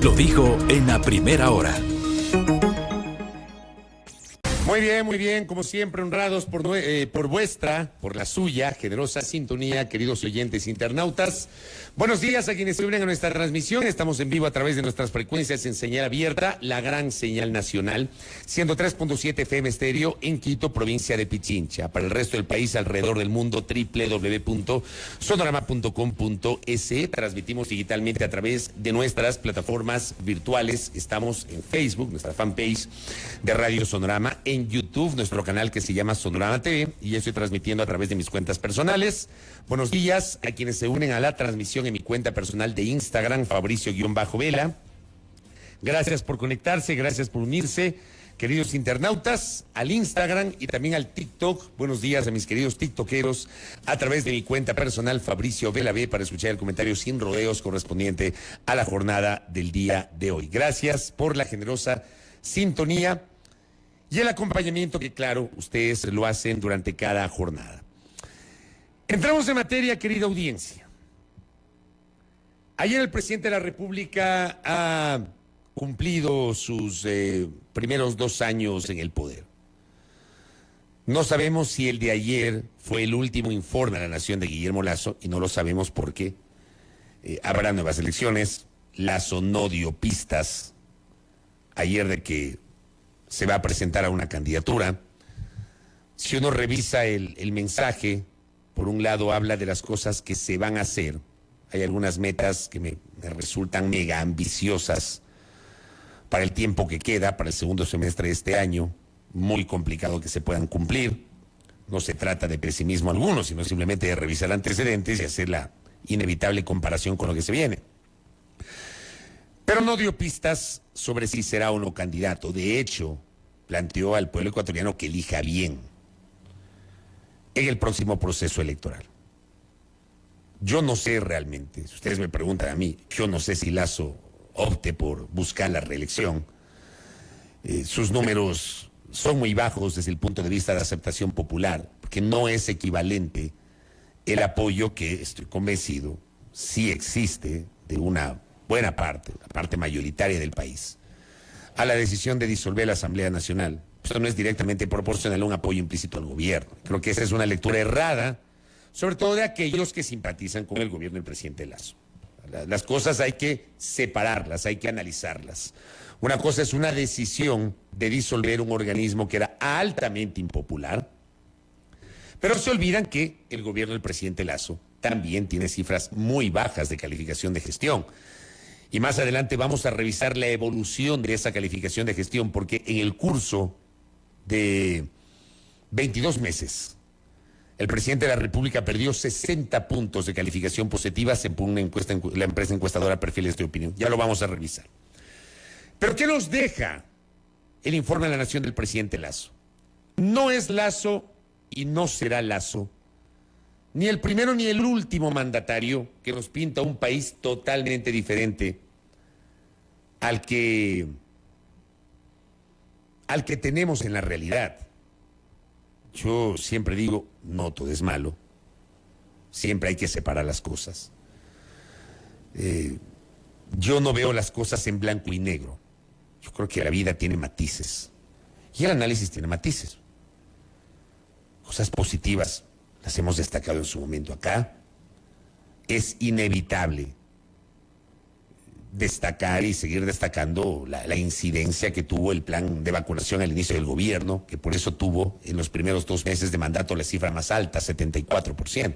Lo dijo en la primera hora. Muy bien, como siempre, honrados por vuestra, por la suya, generosa sintonía, queridos oyentes internautas. Buenos días a quienes se unen a nuestra transmisión. Estamos en vivo a través de nuestras frecuencias en señal abierta, la gran señal nacional, 103.7 FM estéreo en Quito, provincia de Pichincha. Para el resto del país, alrededor del mundo, www.sonorama.com.es. Transmitimos digitalmente a través de nuestras plataformas virtuales. Estamos en Facebook, nuestra fanpage de Radio Sonorama, en YouTube, nuestro canal que se llama Sonorama TV, y estoy transmitiendo a través de mis cuentas personales. Buenos días a quienes se unen a la transmisión en mi cuenta personal de Instagram, Fabricio-Vela. Gracias por conectarse, gracias por unirse, queridos internautas, al Instagram y también al TikTok. Buenos días a mis queridos tiktokeros a través de mi cuenta personal, Fabricio Vela B, para escuchar el comentario sin rodeos correspondiente a la jornada del día de hoy. Gracias por la generosa sintonía y el acompañamiento que, claro, ustedes lo hacen durante cada jornada. Entramos en materia, querida audiencia. Ayer el presidente de la República ha cumplido sus primeros 2 años en el poder. No sabemos si el de ayer fue el último informe a la nación de Guillermo Lasso, y no lo sabemos porque habrá nuevas elecciones. Lasso no dio pistas ayer de que se va a presentar a una candidatura. Si uno revisa el mensaje, por un lado habla de las cosas que se van a hacer. Hay algunas metas que me resultan mega ambiciosas para el tiempo que queda, para el segundo semestre de este año, muy complicado que se puedan cumplir. No se trata de pesimismo alguno, sino simplemente de revisar antecedentes y hacer la inevitable comparación con lo que se viene. Pero no dio pistas sobre si será o no candidato. De hecho, planteó al pueblo ecuatoriano que elija bien en el próximo proceso electoral. Yo no sé realmente, si ustedes me preguntan a mí, yo no sé si Lasso opte por buscar la reelección. Sus números son muy bajos desde el punto de vista de aceptación popular, porque no es equivalente el apoyo que, estoy convencido, sí existe de una buena parte, la parte mayoritaria del país, a la decisión de disolver la Asamblea Nacional. Esto no es directamente proporcional a un apoyo implícito al gobierno. Creo que esa es una lectura errada, sobre todo de aquellos que simpatizan con el gobierno del presidente Lasso. Las cosas hay que separarlas, hay que analizarlas. Una cosa es una decisión de disolver un organismo que era altamente impopular, pero se olvidan que el gobierno del presidente Lasso también tiene cifras muy bajas de calificación de gestión. Y más adelante vamos a revisar la evolución de esa calificación de gestión, porque en el curso de 22 meses, el presidente de la República perdió 60 puntos de calificación positiva según una encuesta, la empresa encuestadora Perfiles de Opinión. Ya lo vamos a revisar. Pero ¿qué nos deja el informe de la Nación del presidente Lasso? No es Lasso y no será Lasso ni el primero ni el último mandatario que nos pinta un país totalmente diferente al que tenemos en la realidad. Yo siempre digo, no todo es malo, siempre hay que separar las cosas. Yo no veo las cosas en blanco y negro. Yo creo que la vida tiene matices y el análisis tiene matices. Cosas positivas las hemos destacado en su momento acá. Es inevitable destacar y seguir destacando la incidencia que tuvo el plan de vacunación al inicio del gobierno, que por eso tuvo en los primeros 2 meses de mandato la cifra más alta, 74%.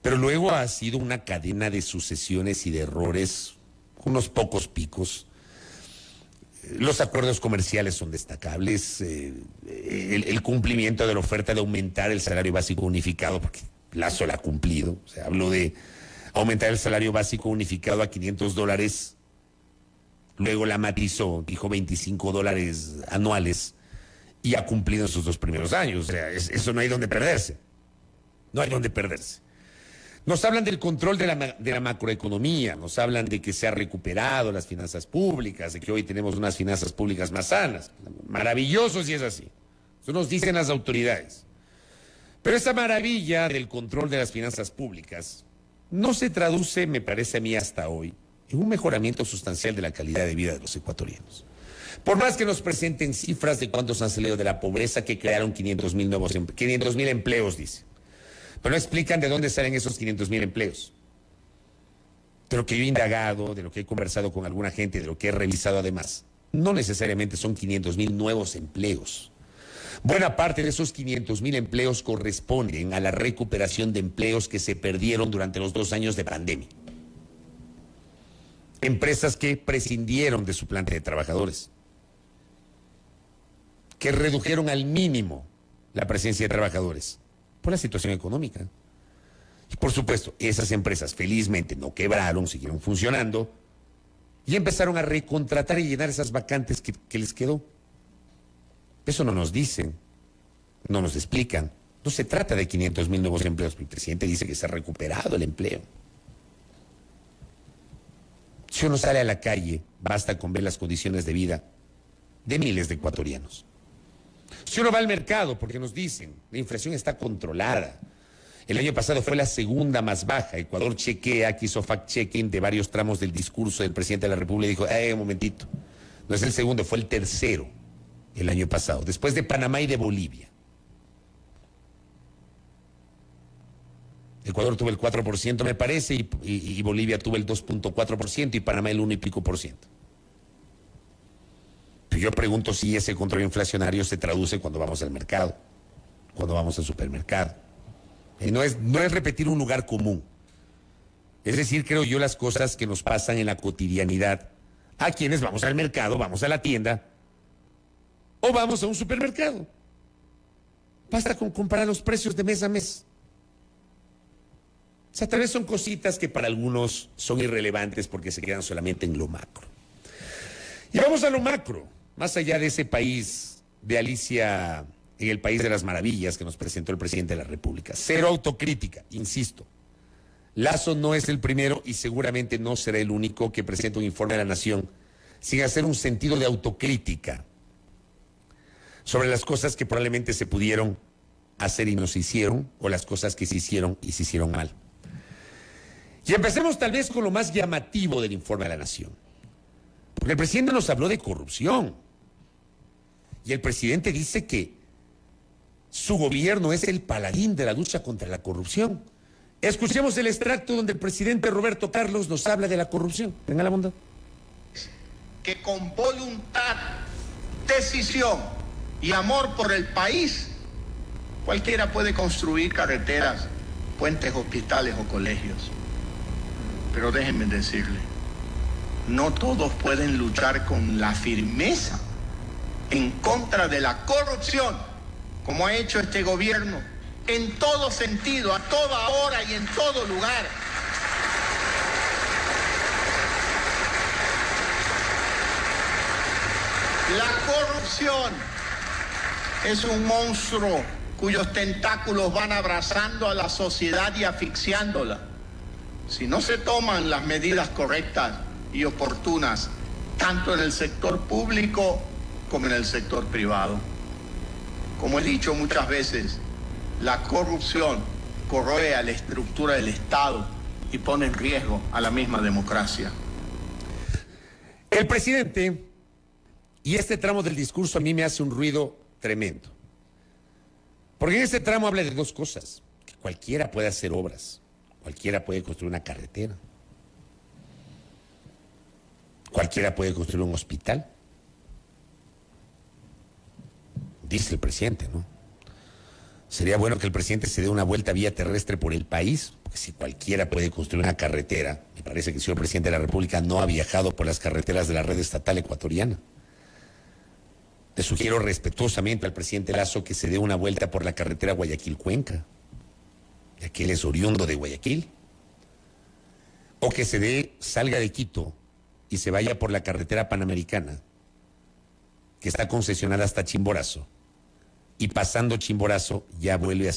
Pero luego ha sido una cadena de sucesiones y de errores, unos pocos picos. Los acuerdos comerciales son destacables, el cumplimiento de la oferta de aumentar el salario básico unificado, porque Lasso la ha cumplido. O sea, habló de aumentar el salario básico unificado a $500, luego la matizó, dijo $25 anuales, y ha cumplido en sus 2 primeros años. O sea, eso no hay donde perderse. No hay donde perderse. Nos hablan del control de la macroeconomía, nos hablan de que se ha recuperado las finanzas públicas, de que hoy tenemos unas finanzas públicas más sanas. Maravilloso si es así. Eso nos dicen las autoridades. Pero esa maravilla del control de las finanzas públicas no se traduce, me parece a mí hasta hoy, en un mejoramiento sustancial de la calidad de vida de los ecuatorianos. Por más que nos presenten cifras de cuántos han salido de la pobreza, que crearon 500.000 empleos, dice. Pero no explican de dónde salen esos 500.000 empleos. De lo que yo he indagado, de lo que he conversado con alguna gente, de lo que he revisado además, no necesariamente son 500.000 nuevos empleos. Buena parte de esos 500.000 empleos corresponden a la recuperación de empleos que se perdieron durante los 2 años de pandemia. Empresas que prescindieron de su planta de trabajadores, que redujeron al mínimo la presencia de trabajadores por la situación económica. Y por supuesto, esas empresas felizmente no quebraron, siguieron funcionando y empezaron a recontratar y llenar esas vacantes que les quedó. Eso no nos dicen, no nos explican. No se trata de 500.000 nuevos empleos. El presidente dice que se ha recuperado el empleo. Si uno sale a la calle, basta con ver las condiciones de vida de miles de ecuatorianos. Si uno va al mercado, porque nos dicen, la inflación está controlada. El año pasado fue la segunda más baja. Ecuador chequea, que hizo fact-checking de varios tramos del discurso del presidente de la República y dijo, un momentito, no es el segundo, fue el tercero el año pasado, después de Panamá y de Bolivia. Ecuador tuvo el 4%, me parece, y Bolivia tuvo el 2.4% y Panamá el 1 y pico por ciento. Pero yo pregunto si ese control inflacionario se traduce cuando vamos al mercado, cuando vamos al supermercado. No es repetir un lugar común. Es decir, creo yo, las cosas que nos pasan en la cotidianidad a quienes vamos al mercado, vamos a la tienda o vamos a un supermercado. Basta con comparar los precios de mes a mes. O sea, tal vez son cositas que para algunos son irrelevantes porque se quedan solamente en lo macro. Y vamos a lo macro, más allá de ese país de Alicia en el País de las Maravillas que nos presentó el presidente de la República. Cero autocrítica, insisto. Lasso no es el primero y seguramente no será el único que presenta un informe a la Nación sin hacer un sentido de autocrítica sobre las cosas que probablemente se pudieron hacer y no se hicieron, o las cosas que se hicieron y se hicieron mal. Y empecemos tal vez con lo más llamativo del informe a la Nación. Porque el presidente nos habló de corrupción. Y el presidente dice que su gobierno es el paladín de la lucha contra la corrupción. Escuchemos el extracto donde el presidente Roberto Carlos nos habla de la corrupción. Venga la bondad. Que con voluntad, decisión y amor por el país, cualquiera puede construir carreteras, puentes, hospitales o colegios. Pero déjenme decirle, no todos pueden luchar con la firmeza en contra de la corrupción, como ha hecho este gobierno, en todo sentido, a toda hora y en todo lugar. La corrupción es un monstruo cuyos tentáculos van abrazando a la sociedad y asfixiándola. Si no se toman las medidas correctas y oportunas, tanto en el sector público como en el sector privado. Como he dicho muchas veces, la corrupción corroe a la estructura del Estado y pone en riesgo a la misma democracia. El presidente, y este tramo del discurso a mí me hace un ruido tremendo, porque en este tramo habla de dos cosas: que cualquiera puede hacer obras, cualquiera puede construir una carretera, cualquiera puede construir un hospital. Dice el presidente, ¿no? Sería bueno que el presidente se dé una vuelta vía terrestre por el país, porque si cualquiera puede construir una carretera, me parece que el señor presidente de la República no ha viajado por las carreteras de la red estatal ecuatoriana. Le sugiero respetuosamente al presidente Lasso que se dé una vuelta por la carretera Guayaquil-Cuenca, ya que él es oriundo de Guayaquil, o que salga de Quito y se vaya por la carretera panamericana, que está concesionada hasta Chimborazo, y pasando Chimborazo ya vuelve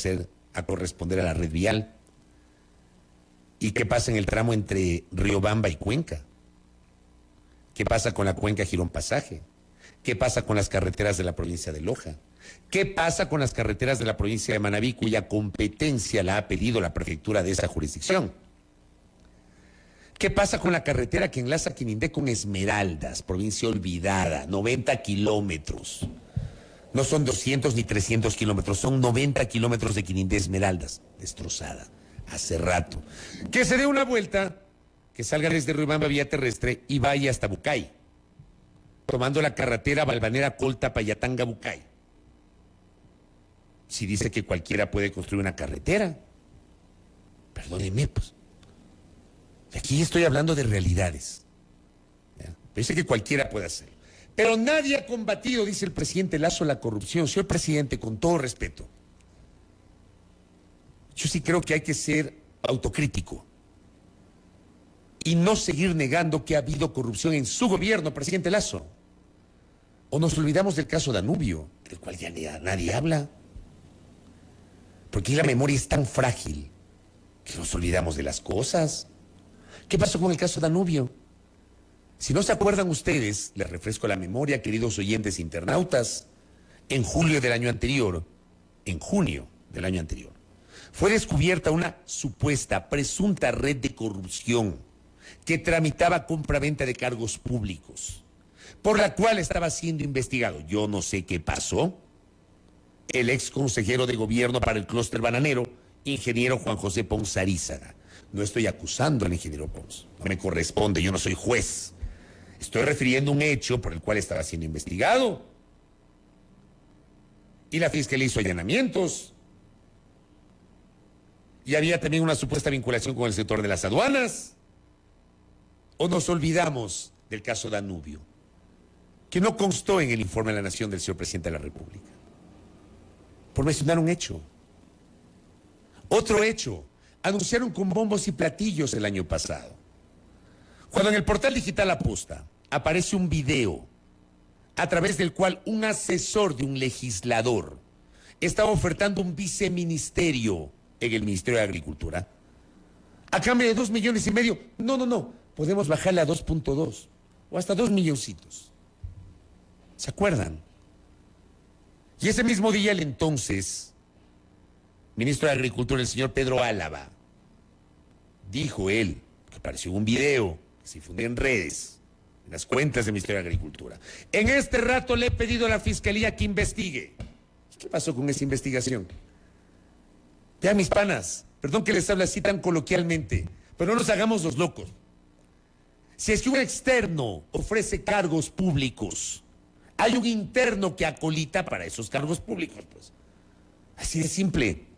a corresponder a la red vial. ¿Y qué pasa en el tramo entre Riobamba y Cuenca? ¿Qué pasa con la Cuenca Girón Pasaje? ¿Qué pasa con las carreteras de la provincia de Loja? ¿Qué pasa con las carreteras de la provincia de Manabí, cuya competencia la ha pedido la prefectura de esa jurisdicción? ¿Qué pasa con la carretera que enlaza Quinindé con Esmeraldas, provincia olvidada? 90 kilómetros. No son 200 ni 300 kilómetros, son 90 kilómetros de Quinindé Esmeraldas, destrozada, hace rato. Que se dé una vuelta, que salga desde Riobamba vía terrestre y vaya hasta Bucay, tomando la carretera Balvanera Colta Payatanga Bucay. Si dice que cualquiera puede construir una carretera, perdónenme, pues. Aquí estoy hablando de realidades. ¿Ya? Dice que cualquiera puede hacerlo. Pero nadie ha combatido, dice el presidente Lasso, la corrupción. Señor presidente, con todo respeto, yo sí creo que hay que ser autocrítico y no seguir negando que ha habido corrupción en su gobierno, presidente Lasso. O nos olvidamos del caso Danubio, del cual ya nadie habla. Porque la memoria es tan frágil que nos olvidamos de las cosas. ¿Qué pasó con el caso Danubio? Si no se acuerdan ustedes, les refresco la memoria, queridos oyentes internautas, en junio del año anterior, fue descubierta una supuesta, presunta red de corrupción que tramitaba compraventa de cargos públicos, por la cual estaba siendo investigado. Yo no sé qué pasó. El ex consejero de gobierno para el clúster bananero, ingeniero Juan José Pons Arízaga. No estoy acusando al ingeniero Pons, no me corresponde, yo no soy juez. Estoy refiriendo un hecho por el cual estaba siendo investigado. Y la fiscalía hizo allanamientos. Y había también una supuesta vinculación con el sector de las aduanas. ¿O nos olvidamos del caso Danubio, que no constó en el informe de la Nación del señor presidente de la República? Por mencionar un hecho. Otro hecho, anunciaron con bombos y platillos el año pasado, cuando en el portal digital Aposta aparece un video a través del cual un asesor de un legislador estaba ofertando un viceministerio en el Ministerio de Agricultura a cambio de 2,5 millones. No, podemos bajarle a 2.2 o hasta 2 milloncitos. ¿Se acuerdan? Y ese mismo día el entonces ministro de Agricultura, el señor Pedro Álava, dijo él, que apareció en un video que se difundió en redes, en las cuentas del Ministerio de Agricultura: en este rato le he pedido a la Fiscalía que investigue. ¿Qué pasó con esa investigación? Ya, mis panas, perdón que les hable así tan coloquialmente, pero no nos hagamos los locos. Si es que un externo ofrece cargos públicos, hay un interno que acolita para esos cargos públicos, pues. Así de simple.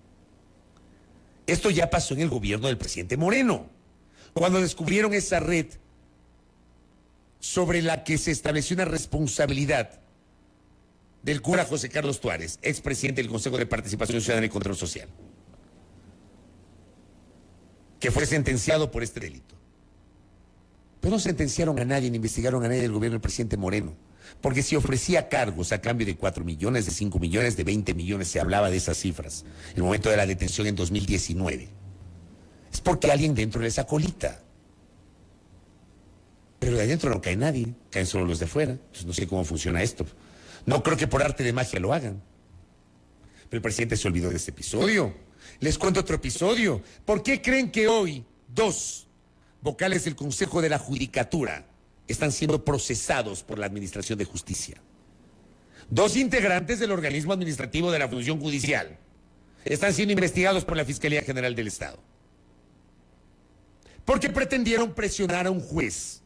Esto ya pasó en el gobierno del presidente Moreno, cuando descubrieron esa red sobre la que se estableció una responsabilidad del cura José Carlos Tuárez, expresidente del Consejo de Participación Ciudadana y Control Social, que fue sentenciado por este delito. Pero no sentenciaron a nadie, ni investigaron a nadie del gobierno del presidente Moreno, porque si ofrecía cargos a cambio de 4 millones, de 5 millones, de 20 millones, se hablaba de esas cifras en el momento de la detención en 2019. Es porque alguien dentro les acolita. Pero de adentro no cae nadie, caen solo los de fuera. Entonces no sé cómo funciona esto. No creo que por arte de magia lo hagan. Pero el presidente se olvidó de este episodio. Les cuento otro episodio. ¿Por qué creen que hoy 2 vocales del Consejo de la Judicatura están siendo procesados por la Administración de Justicia? 2 integrantes del organismo administrativo de la función judicial están siendo investigados por la Fiscalía General del Estado, porque pretendieron presionar a un juez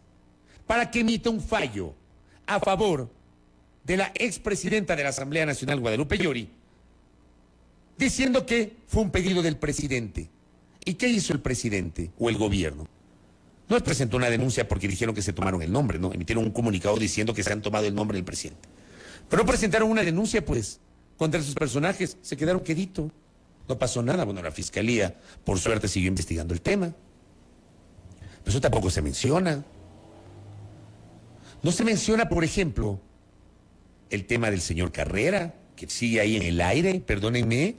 para que emita un fallo a favor de la expresidenta de la Asamblea Nacional, Guadalupe Llori, diciendo que fue un pedido del presidente. ¿Y qué hizo el presidente o el gobierno? No les presentó una denuncia porque dijeron que se tomaron el nombre, ¿no? Emitieron un comunicado diciendo que se han tomado el nombre del presidente. Pero no presentaron una denuncia, pues, contra esos personajes. Se quedaron quedito. No pasó nada. Bueno, la Fiscalía, por suerte, siguió investigando el tema. Pero eso tampoco se menciona. No se menciona, por ejemplo, el tema del señor Carrera, que sigue ahí en el aire, perdónenme,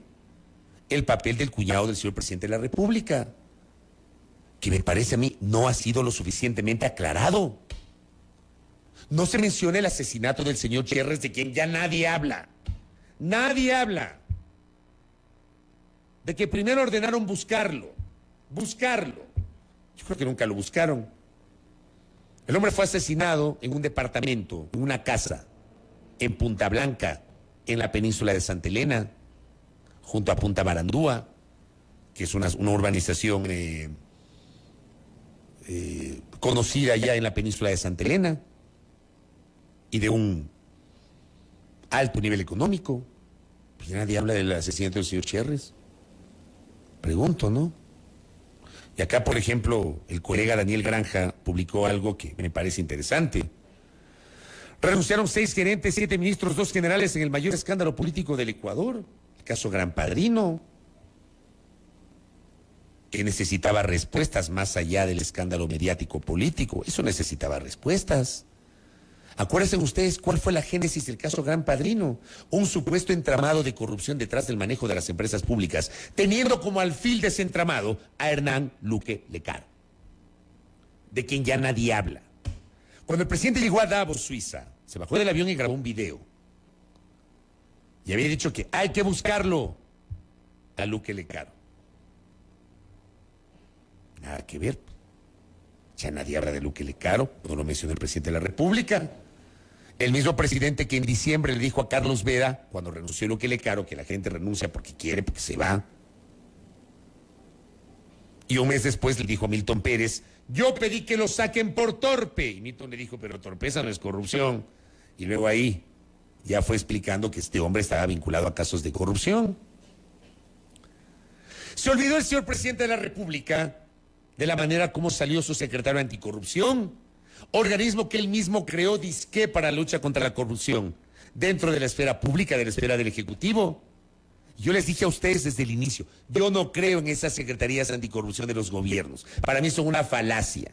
el papel del cuñado del señor presidente de la República, que me parece a mí no ha sido lo suficientemente aclarado. No se menciona el asesinato del señor Cherres, de quien ya nadie habla. Nadie habla. De que primero ordenaron buscarlo. Yo creo que nunca lo buscaron. El hombre fue asesinado en un departamento, en una casa, en Punta Blanca, en la península de Santa Elena, junto a Punta Barandúa, que es una urbanización conocida ya en la península de Santa Elena y de un alto nivel económico. Pues nadie habla del asesinato del señor Cherres. Pregunto, ¿no? Y acá, por ejemplo, el colega Daniel Granja publicó algo que me parece interesante. Renunciaron 6 gerentes, 7 ministros, 2 generales en el mayor escándalo político del Ecuador, el caso Gran Padrino, que necesitaba respuestas más allá del escándalo mediático político. Eso necesitaba respuestas. Acuérdense ustedes cuál fue la génesis del caso Gran Padrino. Un supuesto entramado de corrupción detrás del manejo de las empresas públicas, teniendo como alfil de ese entramado a Hernán Luque Lecaro, de quien ya nadie habla. Cuando el presidente llegó a Davos, Suiza, se bajó del avión y grabó un video. Y había dicho que hay que buscarlo a Luque Lecaro. Nada que ver. Ya nadie habla de Luque Lecaro, no lo mencionó el presidente de la República. El mismo presidente que en diciembre le dijo a Carlos Vera, cuando renunció Luque Lecaro, que la gente renuncia porque quiere, porque se va. Y un mes después le dijo a Milton Pérez, yo pedí que lo saquen por torpe. Y Milton le dijo, pero torpeza no es corrupción. Y luego ahí ya fue explicando que este hombre estaba vinculado a casos de corrupción. Se olvidó el señor presidente de la República de la manera como salió su secretario anticorrupción, organismo que él mismo creó disque para la lucha contra la corrupción, dentro de la esfera pública, de la esfera del Ejecutivo. Yo les dije a ustedes desde el inicio, yo no creo en esas secretarías anticorrupción de los gobiernos. Para mí son una falacia.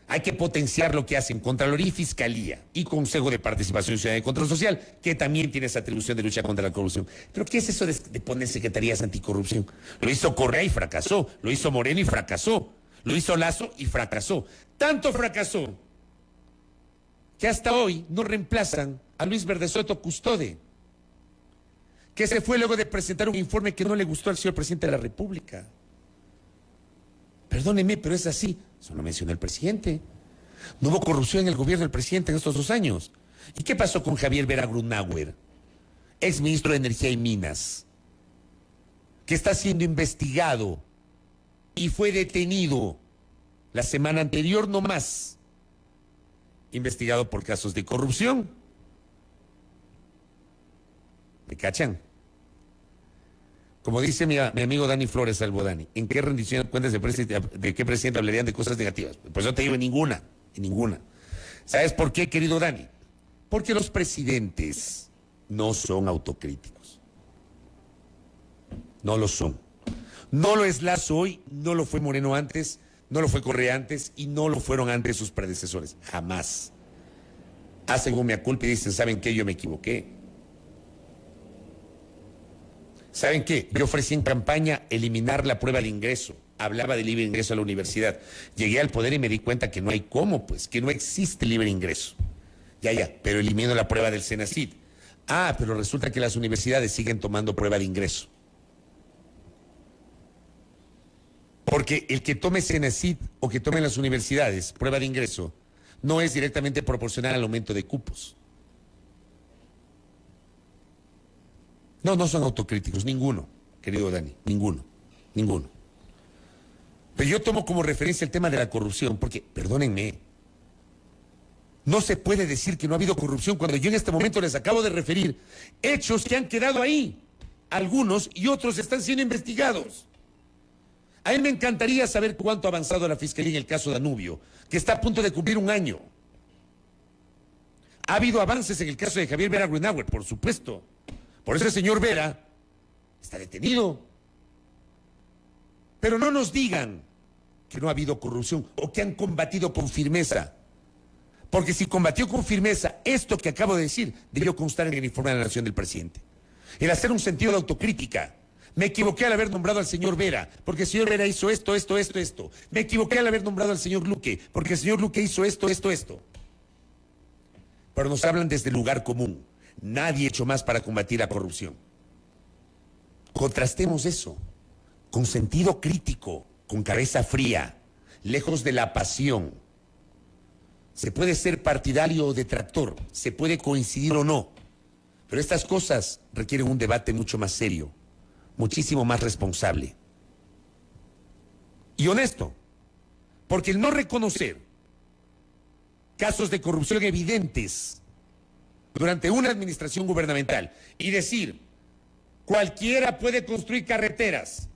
Hay que potenciar lo que hacen Contraloría y Fiscalía y Consejo de Participación Ciudadana y Control Social, que también tiene esa atribución de lucha contra la corrupción. Pero ¿qué es eso de poner secretarías anticorrupción? Lo hizo Correa y fracasó, lo hizo Moreno y fracasó, lo hizo Lazo y fracasó. Tanto fracasó que hasta hoy no reemplazan a Luis Verdesoto Custode, que se fue luego de presentar un informe que no le gustó al señor presidente de la República. Perdóneme, pero es así. Eso lo mencionó el presidente. No hubo corrupción en el gobierno del presidente en estos 2 años. ¿Y qué pasó con Javier Vera Grunauer, ex ministro de Energía y Minas, que está siendo investigado y fue detenido la semana anterior nomás, investigado por casos de corrupción? ¿Me cachan? Como dice mi amigo Dani Flores Albodani, ¿en qué rendición de cuentas de qué presidente hablarían de cosas negativas? Pues yo te digo, en ninguna. ¿Sabes por qué, querido Dani? Porque los presidentes no son autocríticos. No lo son. No lo es Lazo hoy, no lo fue Moreno antes, no lo fue Correa antes y no lo fueron antes sus predecesores. Jamás. Hacen un mea culpa y dicen, ¿saben qué? Yo me equivoqué. ¿Saben qué? Yo ofrecí en campaña eliminar la prueba de ingreso. Hablaba de libre ingreso a la universidad. Llegué al poder y me di cuenta que no hay cómo, pues, que no existe libre ingreso. Ya, pero elimino la prueba del Senacid. Ah, pero resulta que las universidades siguen tomando prueba de ingreso. Porque el que tome Senacid o que tome las universidades prueba de ingreso no es directamente proporcional al aumento de cupos. No son autocríticos, ninguno, querido Dani, ninguno. Pero yo tomo como referencia el tema de la corrupción, porque, perdónenme, no se puede decir que no ha habido corrupción cuando yo en este momento les acabo de referir hechos que han quedado ahí. Algunos y otros están siendo investigados. A él me encantaría saber cuánto ha avanzado la Fiscalía en el caso Danubio, que está a punto de cumplir 1 año. Ha habido avances en el caso de Javier Vera Grunauer, por supuesto. Por eso el señor Vera está detenido. Pero no nos digan que no ha habido corrupción o que han combatido con firmeza. Porque si combatió con firmeza, esto que acabo de decir debió constar en el informe de la Nación del presidente. El hacer un sentido de autocrítica. Me equivoqué al haber nombrado al señor Vera, porque el señor Vera hizo esto. Me equivoqué al haber nombrado al señor Luque, porque el señor Luque hizo esto. Pero nos hablan desde el lugar común. Nadie ha hecho más para combatir la corrupción. Contrastemos eso con sentido crítico, con cabeza fría. lejos de la pasión. Se puede ser partidario o detractor, se puede coincidir o no, pero estas cosas requieren un debate mucho más serio, muchísimo más responsable y honesto, porque el no reconocer casos de corrupción evidentes durante una administración gubernamental y decir, cualquiera puede construir carreteras,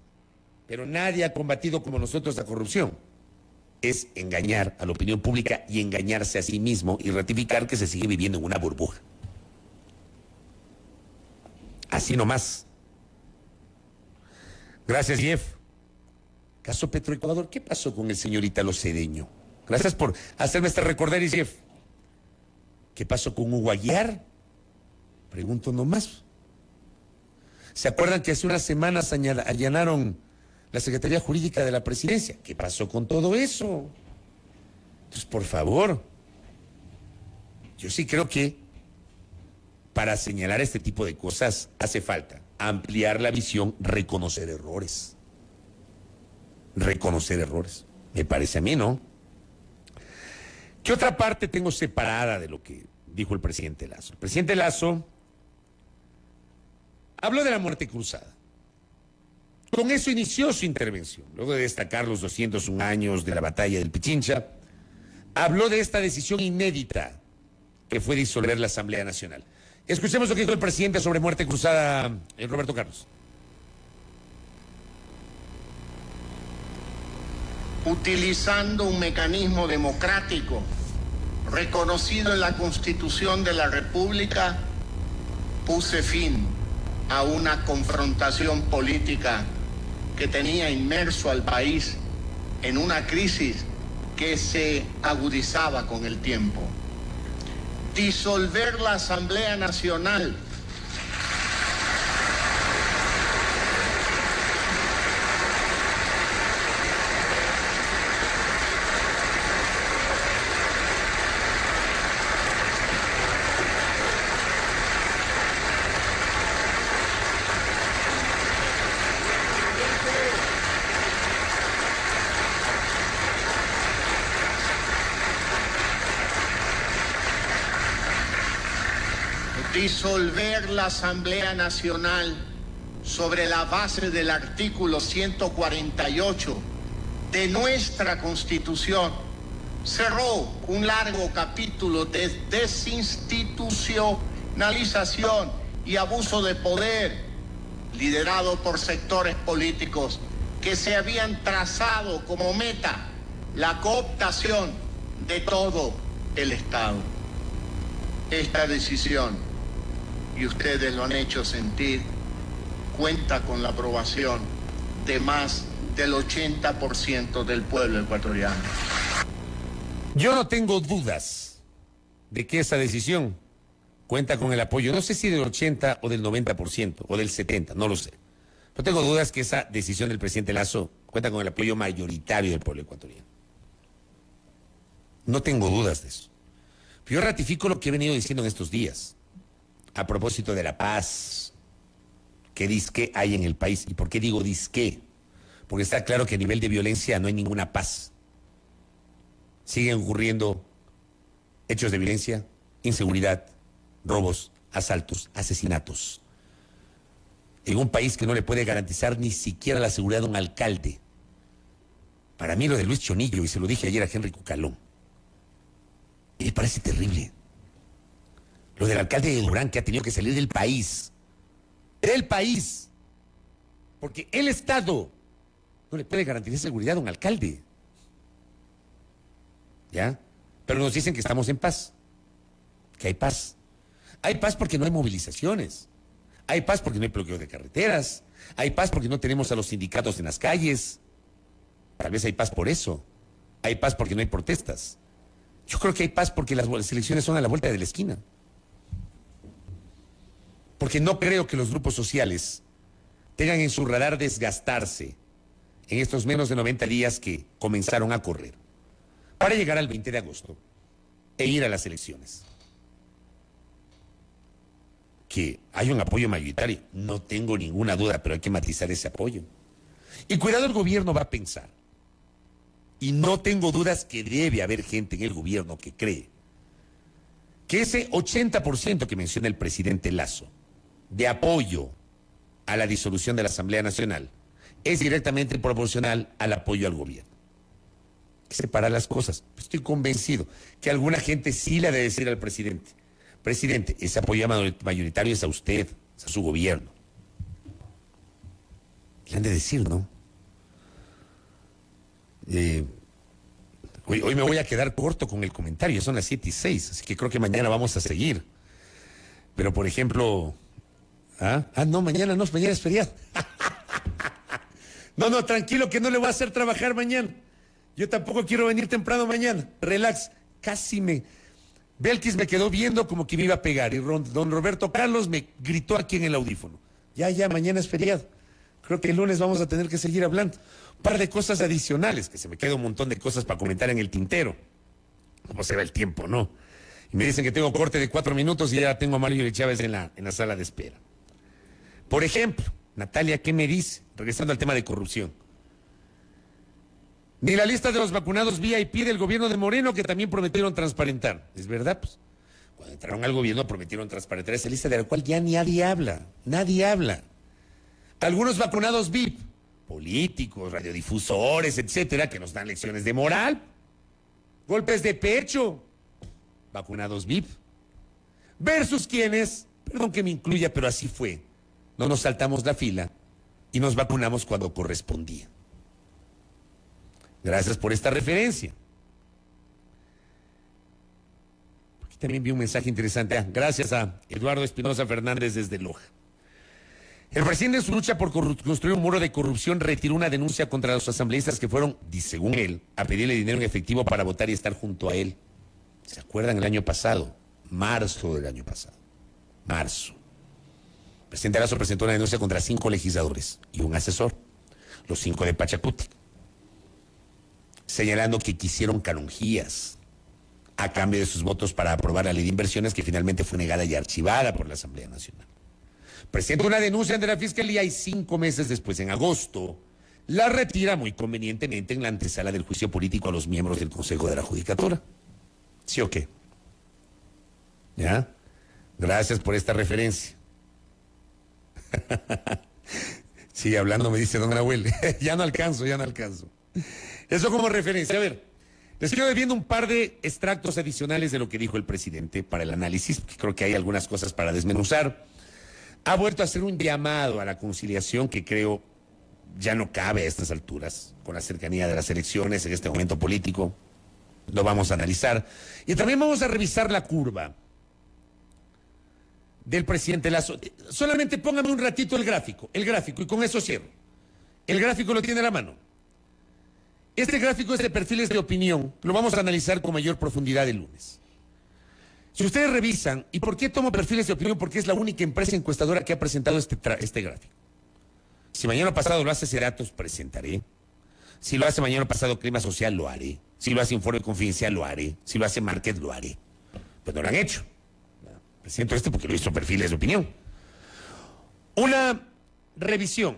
pero nadie ha combatido como nosotros la corrupción, es engañar a la opinión pública y engañarse a sí mismo y ratificar que se sigue viviendo en una burbuja. Así nomás. Gracias, Jeff. Caso Petroecuador, ¿qué pasó con el señor Italo Cedeño? Gracias por hacerme este recordar, Jeff. ¿Qué pasó con Hugo Aguiar? Pregunto nomás. ¿Se acuerdan que hace unas semanas allanaron la Secretaría Jurídica de la Presidencia? ¿Qué pasó con todo eso? Entonces, por favor, yo sí creo que para señalar este tipo de cosas hace falta ampliar la visión, reconocer errores. Reconocer errores. Me parece a mí, ¿no? ¿Qué otra parte tengo separada de lo que dijo el presidente Lasso? El presidente Lasso habló de la muerte cruzada. Con eso inició su intervención. Luego de destacar los 201 años de la batalla del Pichincha, habló de esta decisión inédita que fue disolver la Asamblea Nacional. Escuchemos lo que dijo el presidente sobre muerte cruzada, Roberto Carlos. Utilizando un mecanismo democrático reconocido en la Constitución de la República, puse fin a una confrontación política que tenía inmerso al país en una crisis que se agudizaba con el tiempo. Disolver la Asamblea Nacional disolver la Asamblea Nacional sobre la base del artículo 148 de nuestra Constitución cerró un largo capítulo de desinstitucionalización y abuso de poder liderado por sectores políticos que se habían trazado como meta la cooptación de todo el Estado. Esta decisión, y ustedes lo han hecho sentir, cuenta con la aprobación de más del 80% del pueblo ecuatoriano. Yo no tengo dudas de que esa decisión cuenta con el apoyo, no sé si del 80 o del 90% o del 70%, no lo sé. No tengo dudas que esa decisión del presidente Lasso cuenta con el apoyo mayoritario del pueblo ecuatoriano. No tengo dudas de eso. Yo ratifico lo que he venido diciendo en estos días a propósito de la paz que disque hay en el país. ¿Y por qué digo disque? Porque está claro que a nivel de violencia no hay ninguna paz. Siguen ocurriendo hechos de violencia, inseguridad, robos, asaltos, asesinatos. En un país que no le puede garantizar ni siquiera la seguridad de un alcalde. Para mí lo de Luis Chonillo, y se lo dije ayer a Henry Cucalón, me parece terrible. Lo del alcalde de Durán, que ha tenido que salir del país, porque el Estado no le puede garantizar seguridad a un alcalde. ¿Ya? Pero nos dicen que estamos en paz, que hay paz. Hay paz porque no hay movilizaciones, hay paz porque no hay bloqueo de carreteras, hay paz porque no tenemos a los sindicatos en las calles. Tal vez hay paz por eso, hay paz porque no hay protestas. Yo creo que hay paz porque las elecciones son a la vuelta de la esquina. Porque no creo que los grupos sociales tengan en su radar desgastarse en estos menos de 90 días que comenzaron a correr para llegar al 20 de agosto e ir a las elecciones. Que hay un apoyo mayoritario, no tengo ninguna duda, pero hay que matizar ese apoyo. Y cuidado, el gobierno va a pensar, Y no tengo dudas que debe haber gente en el gobierno que cree que ese 80% que menciona el presidente Lasso de apoyo a la disolución de la Asamblea Nacional es directamente proporcional al apoyo al gobierno. Hay que separar las cosas. Estoy convencido que alguna gente sí le ha de decir al presidente: presidente, ese apoyo mayoritario es a usted, es a su gobierno. Le han de decir, ¿no? Hoy me voy a quedar corto con el comentario, son las 7:06, así que creo que mañana vamos a seguir. Pero, por ejemplo... no, mañana es feriado. No, tranquilo, que no le voy a hacer trabajar mañana. Yo tampoco quiero venir temprano mañana. Relax, Belkis me quedó viendo como que me iba a pegar y don Roberto Carlos me gritó aquí en el audífono. Ya, mañana es feriado. Creo que el lunes vamos a tener que seguir hablando. Un par de cosas adicionales, que se me queda un montón de cosas para comentar en el tintero. ¿Cómo se va el tiempo, no? Y me dicen que tengo corte de 4 minutos y ya tengo a Mario Chávez en la sala de espera. Por ejemplo, Natalia, ¿qué me dice? Regresando al tema de corrupción. Ni la lista de los vacunados VIP del gobierno de Moreno, que también prometieron transparentar. ¿Es verdad? Pues, cuando entraron al gobierno prometieron transparentar esa lista de la cual ya nadie habla. Nadie habla. Algunos vacunados VIP, políticos, radiodifusores, etcétera, que nos dan lecciones de moral. Golpes de pecho. Vacunados VIP. Versus quienes, perdón que me incluya, pero así fue. No nos saltamos la fila y nos vacunamos cuando correspondía. Gracias por esta referencia. Aquí también vi un mensaje interesante. Gracias a Eduardo Espinosa Fernández desde Loja. El presidente en su lucha por construir un muro de corrupción retiró una denuncia contra los asambleístas que fueron, según él, a pedirle dinero en efectivo para votar y estar junto a él. ¿Se acuerdan el año pasado? Marzo del año pasado. Marzo. El presidente Lasso presentó una denuncia contra 5 legisladores y un asesor, los 5 de Pachacuti, señalando que quisieron canonjías a cambio de sus votos para aprobar la ley de inversiones que finalmente fue negada y archivada por la Asamblea Nacional. Presenta una denuncia ante la Fiscalía y 5 meses después, en agosto, la retira muy convenientemente en la antesala del juicio político a los miembros del Consejo de la Judicatura. ¿Sí o qué? ¿Ya? Gracias por esta referencia. Sigue hablando, me dice don Nahuel. Ya no alcanzo. Eso como referencia. A ver, les quedo debiendo un par de extractos adicionales de lo que dijo el presidente para el análisis, porque creo que hay algunas cosas para desmenuzar. Ha vuelto a hacer un llamado a la conciliación que creo ya no cabe a estas alturas, con la cercanía de las elecciones en este momento político. Lo vamos a analizar. Y también vamos a revisar la curva del presidente Lasso. Solamente póngame un ratito el gráfico, y con eso cierro. El gráfico lo tiene a la mano. Este gráfico es de perfiles de opinión, lo vamos a analizar con mayor profundidad el lunes. Si ustedes revisan, ¿y por qué tomo perfiles de opinión? Porque es la única empresa encuestadora que ha presentado este gráfico. Si mañana pasado lo hace Ceratos, presentaré. Si lo hace mañana pasado Clima Social, lo haré. Si lo hace Informe Confidencial, lo haré. Si lo hace Market, lo haré. Pues no lo han hecho. Presento porque lo hizo perfiles de opinión. Una revisión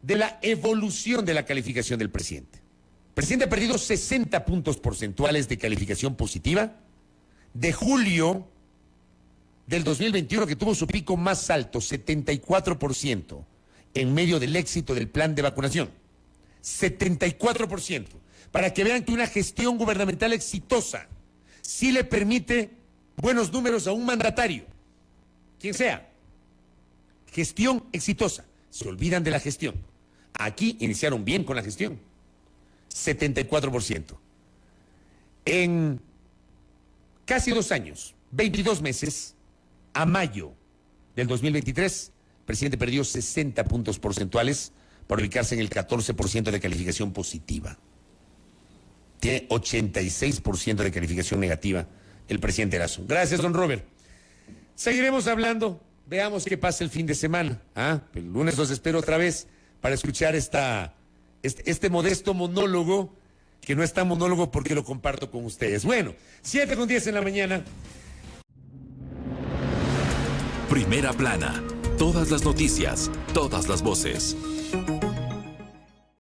de la evolución de la calificación del presidente. El presidente ha perdido 60 puntos porcentuales de calificación positiva de julio del 2021, que tuvo su pico más alto, 74%, en medio del éxito del plan de vacunación. 74%. Para que vean que una gestión gubernamental exitosa sí le permite buenos números a un mandatario, quien sea. Gestión exitosa. Se olvidan de la gestión. Aquí iniciaron bien con la gestión. 74%. En casi 2 años, 22 meses, a mayo del 2023, el presidente perdió 60 puntos porcentuales para ubicarse en el 14% de calificación positiva. Tiene 86% de calificación negativa el presidente Lasso. Gracias, don Robert. Seguiremos hablando. Veamos qué pasa el fin de semana. El lunes los espero otra vez para escuchar este modesto monólogo, que no es tan monólogo porque lo comparto con ustedes. Bueno, 7:10 en la mañana. Primera plana. Todas las noticias, todas las voces.